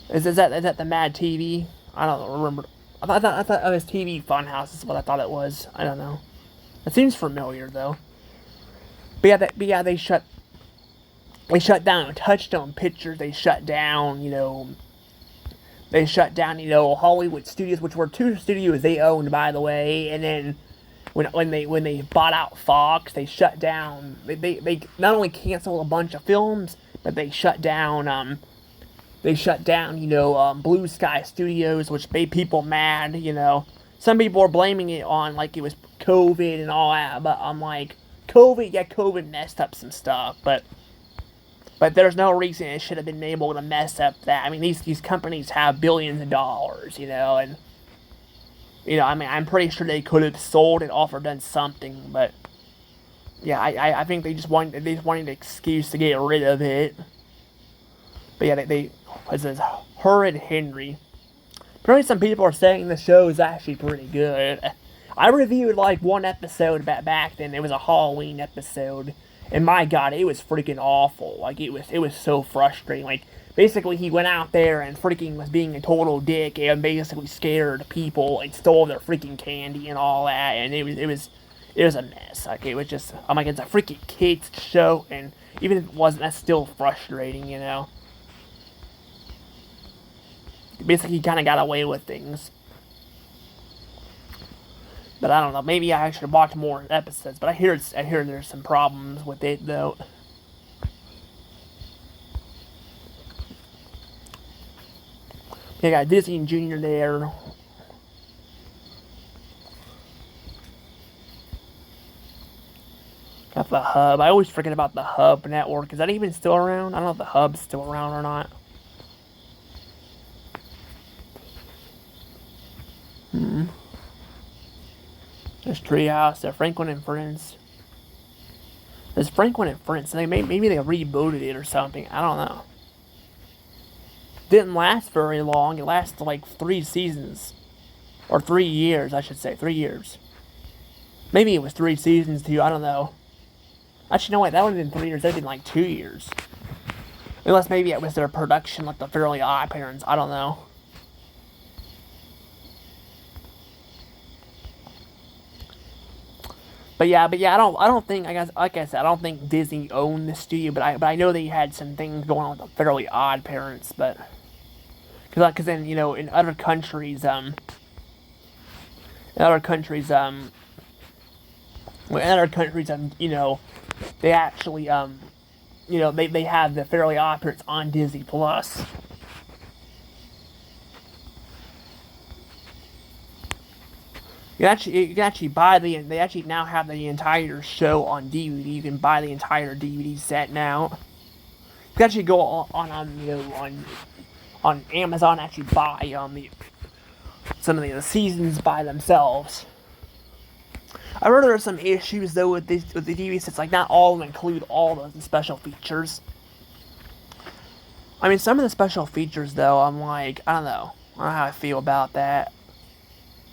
Is that the Mad TV? I don't remember. I thought it was TV Funhouse is what I thought it was. I don't know. It seems familiar though. But yeah, they shut down Touchstone Pictures. They shut down, Hollywood Studios, which were 2 studios they owned, by the way. And then when they bought out Fox, they shut down. They not only canceled a bunch of films, but they shut down they shut down, Blue Sky Studios, which made people mad, Some people are blaming it on, like, it was COVID and all that, but I'm like, COVID messed up some stuff, but there's no reason it should have been able to mess up that. I mean, these companies have billions of dollars, and, I mean, I'm pretty sure they could have sold it off or done something, but, yeah, I think they just wanted an excuse to get rid of it. But yeah, it says Horrid Henry. Apparently some people are saying the show is actually pretty good. I reviewed like one episode back then. It was a Halloween episode. And my god, it was freaking awful. Like it was so frustrating. Like basically he went out there and freaking was being a total dick and basically scared people and stole their freaking candy and all that, and it was a mess. Like it was just, I'm like, it's a freaking kids show, and even if it wasn't, that's still frustrating. Basically, he kind of got away with things. But I don't know. Maybe I should watch more episodes. But I hear there's some problems with it though. You got Disney and Junior there. Got the Hub. I always forget about the Hub network. Is that even still around? I don't know if the Hub's still around or not. There's Treehouse, there's Franklin and Friends. There's Franklin and Friends. Maybe they rebooted it or something. I don't know. Didn't last very long. It lasted like 3 seasons. Or 3 years, I should say. 3 years. Maybe it was 3 seasons too. I don't know. Actually, no, wait. That would have been 3 years. That would have been like 2 years. Unless maybe it was their production, like the Fairly Odd Parents. I don't know. But yeah, I don't think, I guess, like I said, I don't think Disney owned the studio, but I know they had some things going on with the Fairly Odd Parents, but, cause then, in other countries, in other countries, they actually, they have the Fairly Odd Parents on Disney Plus. You can actually buy they actually now have the entire show on DVD. You can buy the entire DVD set now. You can actually go on Amazon and actually buy some of the seasons by themselves. I heard there are some issues though with the DVD sets. Like not all of them include all the special features. I mean, some of the special features though, I'm like, I don't know how I feel about that.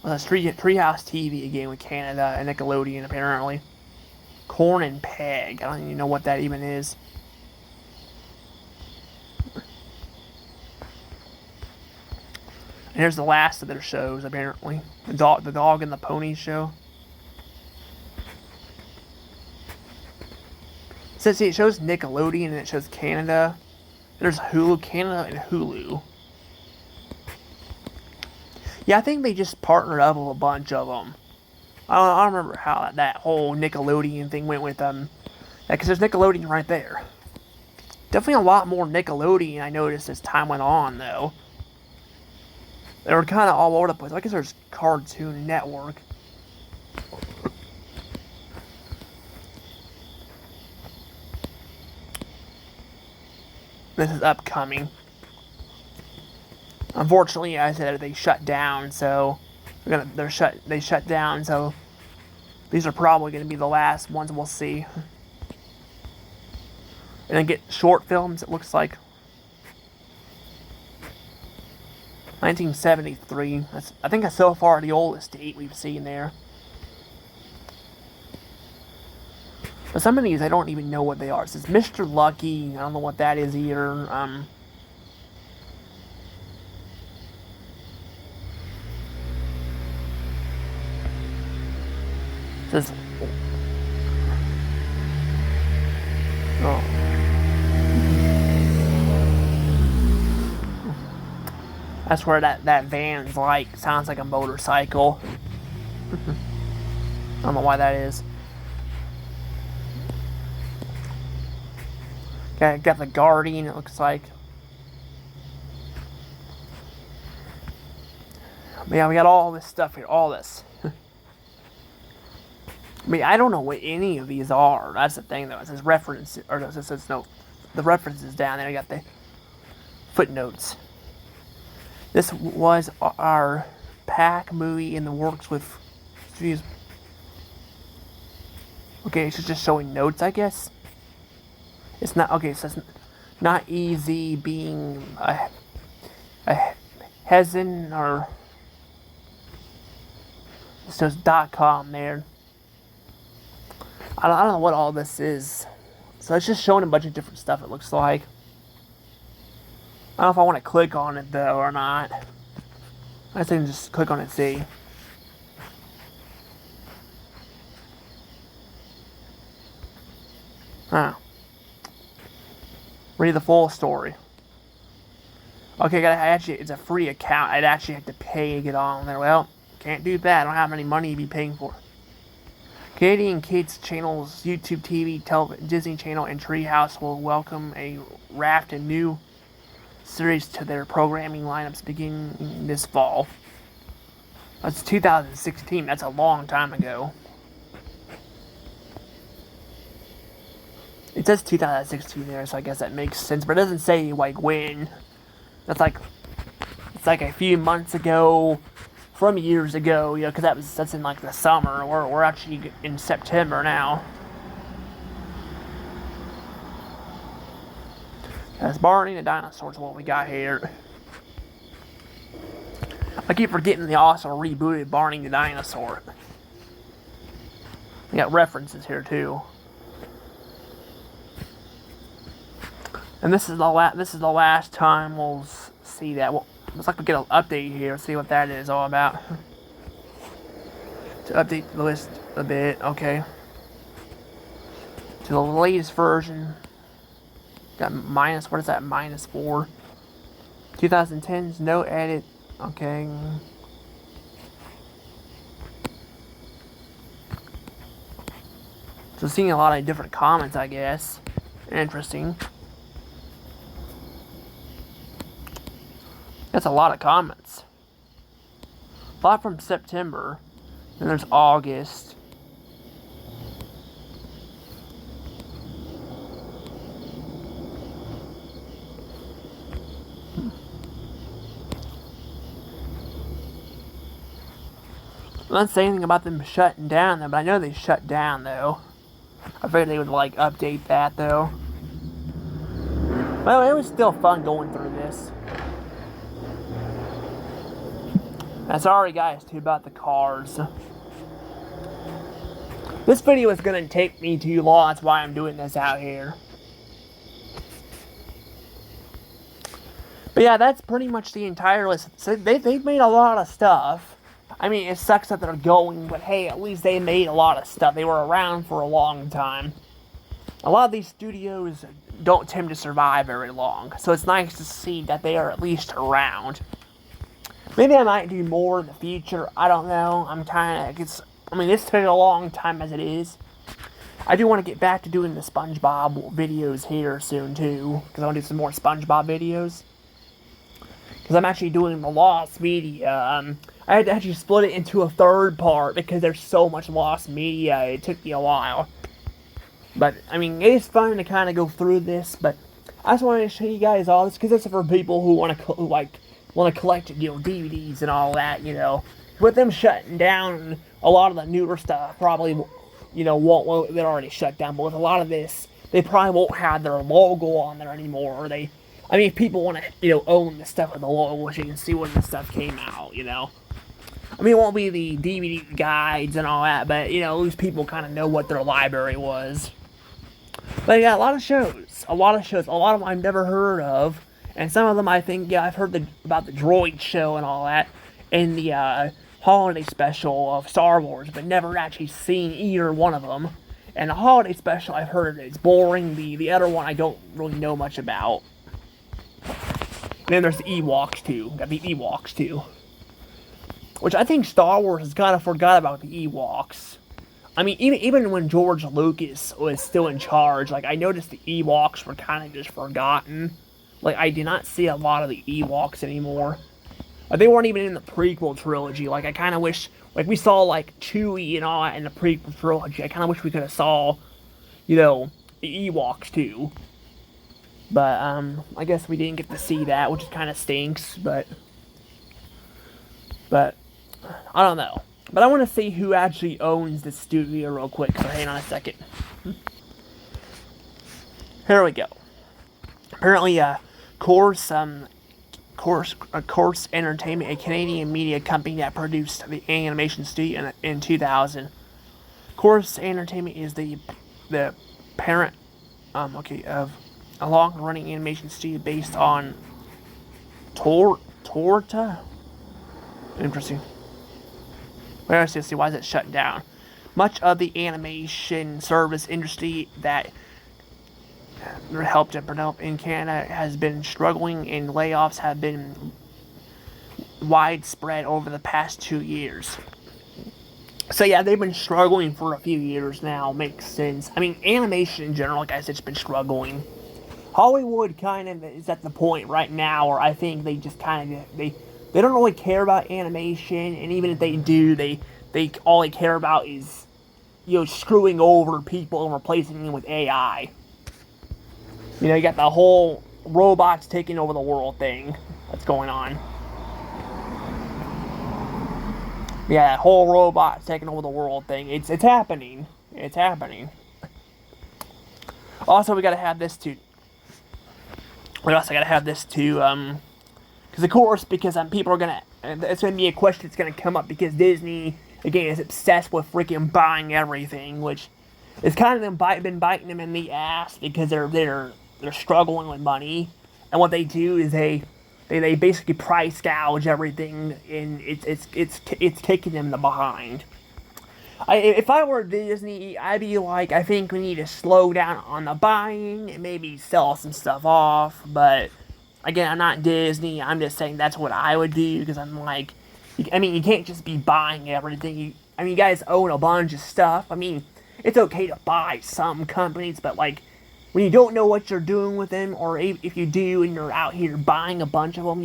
Well, that's Treehouse TV again with Canada and Nickelodeon, apparently. Corn and Peg. I don't even know what that even is. And here's the last of their shows, apparently. The Dog and the Pony show. So, see, it shows Nickelodeon and it shows Canada. There's Hulu, Canada, and Hulu. Yeah, I think they just partnered up with a bunch of them. I don't remember how that whole Nickelodeon thing went with them. Yeah, because there's Nickelodeon right there. Definitely a lot more Nickelodeon I noticed as time went on, though. They were kind of all over the place. I guess there's Cartoon Network. This is upcoming. Unfortunately, I said they shut down, so they shut down, so these are probably going to be the last ones we'll see. And then get short films, it looks like. 1973. I think that's so far the oldest date we've seen there. But some of these, I don't even know what they are. It says Mr. Lucky. I don't know what that is either. Says, oh. That's where that van's like, sounds like a motorcycle. I don't know why that is. Got the Guardian, it looks like. Yeah, we got all this stuff here, all this. I mean, I don't know what any of these are. That's the thing, though. It says reference, or it says no, the references down there. I got the footnotes. This was our pack movie in the works with. Geez. Okay, it's just showing notes, I guess. It's not okay. It says not easy being a Hezen or. It says .com there. I don't know what all this is. So it's just showing a bunch of different stuff, it looks like. I don't know if I want to click on it, though, or not. I think just click on it and see. Huh. Read the full story. Okay, it's a free account. I'd actually have to pay to get on there. Well, can't do that. I don't have any money to be paying for. Canadian Kids Channel's YouTube TV, Disney Channel, and Treehouse will welcome a raft of new series to their programming lineups beginning this fall. That's 2016. That's a long time ago. It says 2016 there, so I guess that makes sense. But it doesn't say like when. It's like a few months ago. From years ago, you know, because that's in like the summer. We're actually in September now. That's Barney the Dinosaurs what we got here. I keep forgetting they also rebooted Barney the Dinosaur. We got references here too. And this is the last time we'll see that. Looks like we get an update here. See what that is all about. To update the list a bit, okay. To the latest version. Got minus, what is that? -4. 2010's no edit. Okay. So seeing a lot of different comments, I guess. Interesting. That's a lot of comments. A lot from September. Then there's August. I'm not saying anything about them shutting down, though, but I know they shut down, though. I figured they would, like, update that, though. Well, it was still fun going through this. And sorry, guys, too, about the cars. This video is going to take me too long. That's why I'm doing this out here. But yeah, that's pretty much the entire list. So they've made a lot of stuff. I mean, it sucks that they're going, but hey, at least they made a lot of stuff. They were around for a long time. A lot of these studios don't tend to survive very long, so it's nice to see that they are at least around. Maybe I might do more in the future. I don't know. I mean, this took a long time as it is. I do want to get back to doing the SpongeBob videos here soon, too, because I want to do some more SpongeBob videos. Because I'm actually doing the lost media. I had to actually split it into a third part because there's so much lost media. It took me a while. But, I mean, it is fun to kind of go through this. But I just wanted to show you guys all this because it's for people who want to collect, you know, DVDs and all that, you know. With them shutting down, a lot of the newer stuff probably, you know, they're already shut down. But with a lot of this, they probably won't have their logo on there anymore. Or I mean, if people want to, you know, own the stuff with the logo, so you can see when the stuff came out, you know. I mean, it won't be the DVD guides and all that, but, you know, at least people kind of know what their library was. But yeah, a lot of shows. A lot of them I've never heard of. And some of them I think, yeah, I've heard about the Droid show and all that. And the holiday special of Star Wars, but never actually seen either one of them. And the holiday special I've heard it's boring. The other one I don't really know much about. And then there's the Ewoks too. Got the Ewoks too. Which I think Star Wars has kind of forgot about the Ewoks. I mean, even when George Lucas was still in charge, like, I noticed the Ewoks were kind of just forgotten. Like, I do not see a lot of the Ewoks anymore. They weren't even in the prequel trilogy. Like, I kind of wish, like, we saw, like, Chewie and all that in the prequel trilogy. I kind of wish we could have saw, you know, the Ewoks, too. But, I guess we didn't get to see that, which kind of stinks, but, I don't know. But I want to see who actually owns the studio real quick, so hang on a second. Here we go. Apparently, Course Entertainment, a Canadian media company that produced the animation studio in 2000. Course Entertainment is the parent, of a long-running animation studio based on Torta. Interesting. Well, let's see, why is it shut down? Much of the animation service industry that helped to develop in Canada has been struggling, and layoffs have been widespread over the past 2 years. So yeah, they've been struggling for a few years now. Makes sense. I mean, animation in general, like I said, it's been struggling. Hollywood kind of is at the point right now where I think they just kind of they don't really care about animation, and even if they do, they all they care about is, screwing over people and replacing them with AI. You got the whole robots taking over the world thing that's going on. Yeah, that whole robots taking over the world thing. It's happening. It's happening. Also, we gotta have this too. We also gotta have this too. Because of course, people are gonna. It's gonna be a question that's gonna come up because Disney again is obsessed with freaking buying everything, which is kind of been biting them in the ass because they're struggling with money, and what they do is they basically price gouge everything, and it's taking them the behind. If I were Disney, I'd be like, I think we need to slow down on the buying and maybe sell some stuff off. But again, I'm not Disney. I'm just saying that's what I would do, because I'm like, you can't just be buying everything. You guys own a bunch of stuff. It's okay to buy some companies, but like, when you don't know what you're doing with them, or if you do and you're out here buying a bunch of them,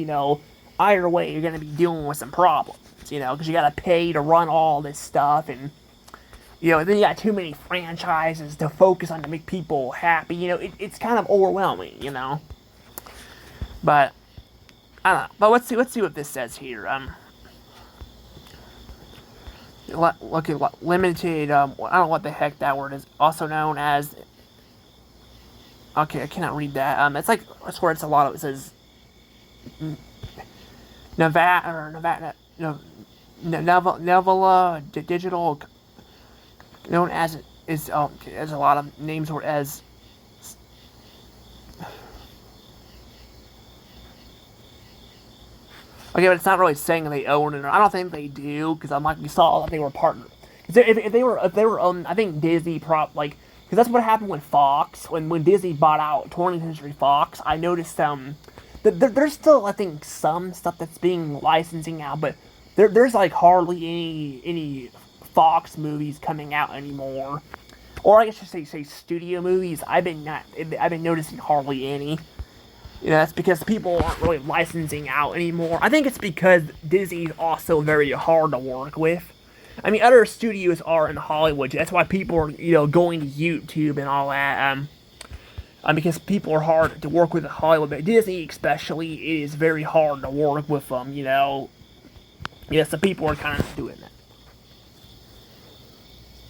either way you're going to be dealing with some problems, because you got to pay to run all this stuff, and, then you got too many franchises to focus on to make people happy. It's kind of overwhelming, But, I don't know. But let's see what this says here. Look at limited, I don't know what the heck that word is, also known as. Okay, I cannot read that. It's like, that's where it's a lot of, it says Nevelna Digital, known as, is, there's a lot of names where as, okay, but it's not really saying they own it. I don't think they do, because we saw that they were partnered. If they were, I think Disney because that's what happened with Fox. When Disney bought out 20th Century Fox, I noticed that there's still, I think, some stuff that's being licensing out, but there's like hardly any Fox movies coming out anymore. Or I guess you say studio movies. I've been noticing hardly any. That's because people aren't really licensing out anymore. I think it's because Disney's also very hard to work with. Other studios are in Hollywood. That's why people are, going to YouTube and all that. Because people are hard to work with in Hollywood. But Disney, especially, it is very hard to work with them, so people are kind of doing that.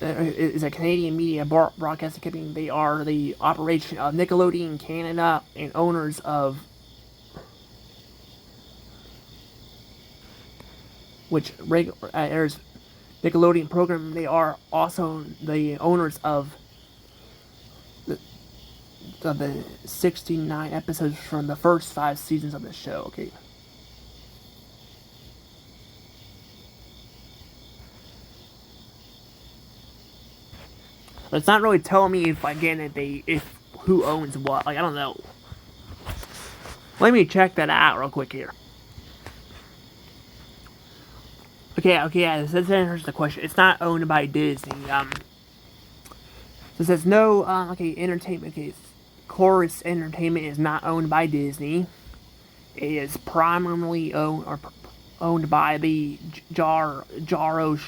Is a Canadian media broadcasting company. They are the operation of Nickelodeon Canada and owners of which airs Nickelodeon program. They are also the owners of the 69 episodes from the first 5 seasons of the show. Okay. But it's not really telling me if who owns what. Like, I don't know. Let me check that out real quick here. Okay, yeah, this answers the question. It's not owned by Disney. So it says no, entertainment. Okay, Chorus Entertainment is not owned by Disney. It is primarily owned, or owned by the Jaro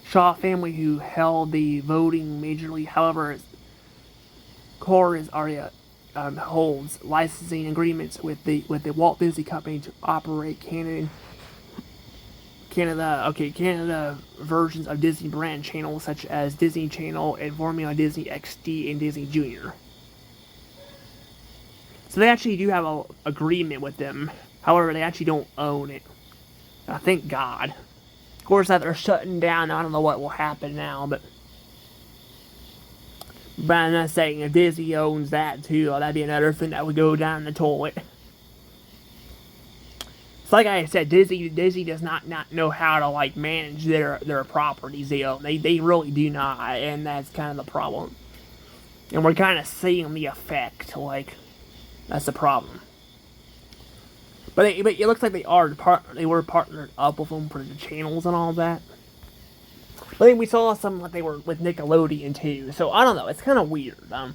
Shaw family, who held the voting majorly. However, Corus already holds licensing agreements with the Walt Disney Company to operate Canada versions of Disney brand channels such as Disney Channel and Formula Disney XD and Disney Junior. So they actually do have an agreement with them. However, they actually don't own it. Thank God. Of course, that they're shutting down. I don't know what will happen now, but I'm not saying if Disney owns that too, that'd be another thing that would go down the toilet. It's like I said, Disney does not know how to like manage their properties they own. They really do not, and that's kind of the problem. And we're kind of seeing the effect. Like, that's the problem. But it looks like they were partnered up with them for the channels and all that. But then we saw some like they were with Nickelodeon too. So I don't know. It's kind of weird. But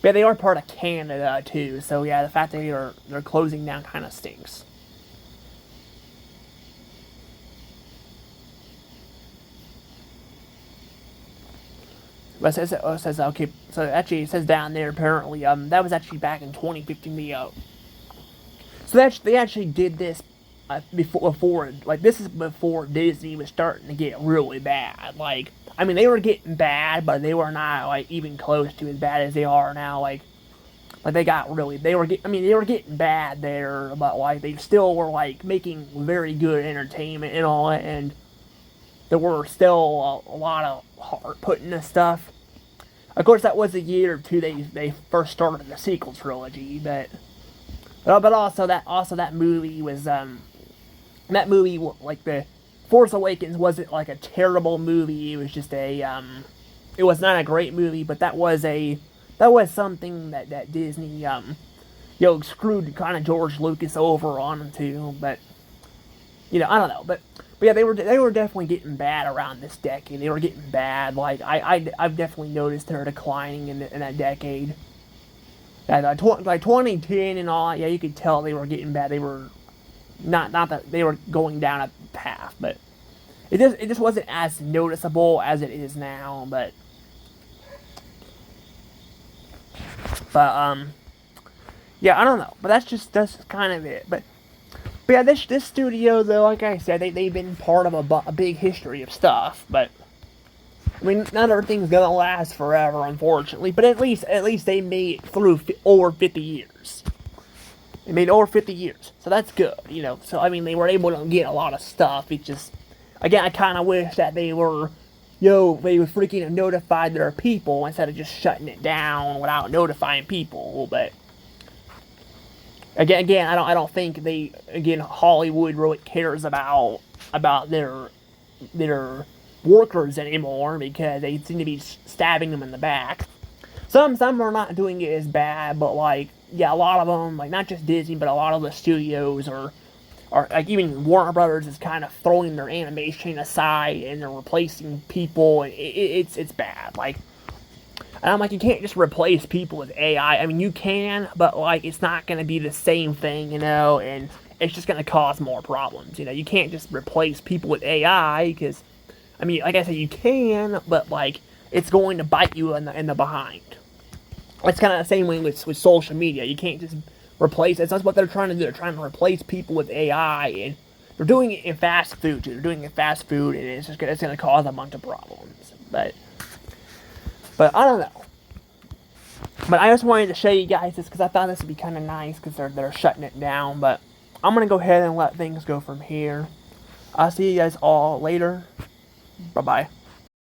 they are part of Canada too. So yeah, the fact that they're closing down kind of stinks. But it says okay. So actually, it says down there apparently that was actually back in 2015. So they actually did this before like this is before Disney was starting to get really bad. Like, I mean, they were getting bad, but they were not like even close to as bad as they are now. Like they were getting bad there, but like they still were like making very good entertainment and all that, and there were still a lot of heart put into stuff. Of course, that was a year or two they first started the sequel trilogy, but also that movie was like the Force Awakens wasn't like a terrible movie. It was just it was not a great movie, but that was something that Disney screwed kind of George Lucas over on too. But I don't know, but yeah, they were definitely getting bad around this decade. They were getting bad. Like I've definitely noticed they're declining in that decade. Like 2010 and all. Yeah, you could tell they were getting bad. They were not that they were going down a path, but it just wasn't as noticeable as it is now. But yeah, I don't know. But that's kind of it. But yeah, this studio though, like I said, they've been part of a big history of stuff. But I mean, not everything's gonna last forever, unfortunately. But at least they made it through over 50 years. They made over 50 years, so that's good, So I mean, they were able to get a lot of stuff. It's just, again, I kind of wish that they would freaking notify their people instead of just shutting it down without notifying people. But again, I don't think Hollywood really cares about their workers anymore, because they seem to be stabbing them in the back. Some are not doing it as bad, but like, yeah, a lot of them, like not just Disney, but a lot of the studios are like, even Warner Brothers is kind of throwing their animation aside and they're replacing people, and it's bad. Like, and I'm like, you can't just replace people with AI. I mean, you can, but like, it's not going to be the same thing, and it's just going to cause more problems. You can't just replace people with AI, because, I mean, like I said, you can, but like, it's going to bite you in the behind. It's kind of the same way with social media. You can't just replace it. That's what they're trying to do. They're trying to replace people with AI, and they're doing it in fast food too. They're doing it in fast food, and it's going to cause a bunch of problems. But I don't know. But I just wanted to show you guys this because I thought this would be kind of nice, because they're shutting it down. But I'm going to go ahead and let things go from here. I'll see you guys all later. Bye-bye.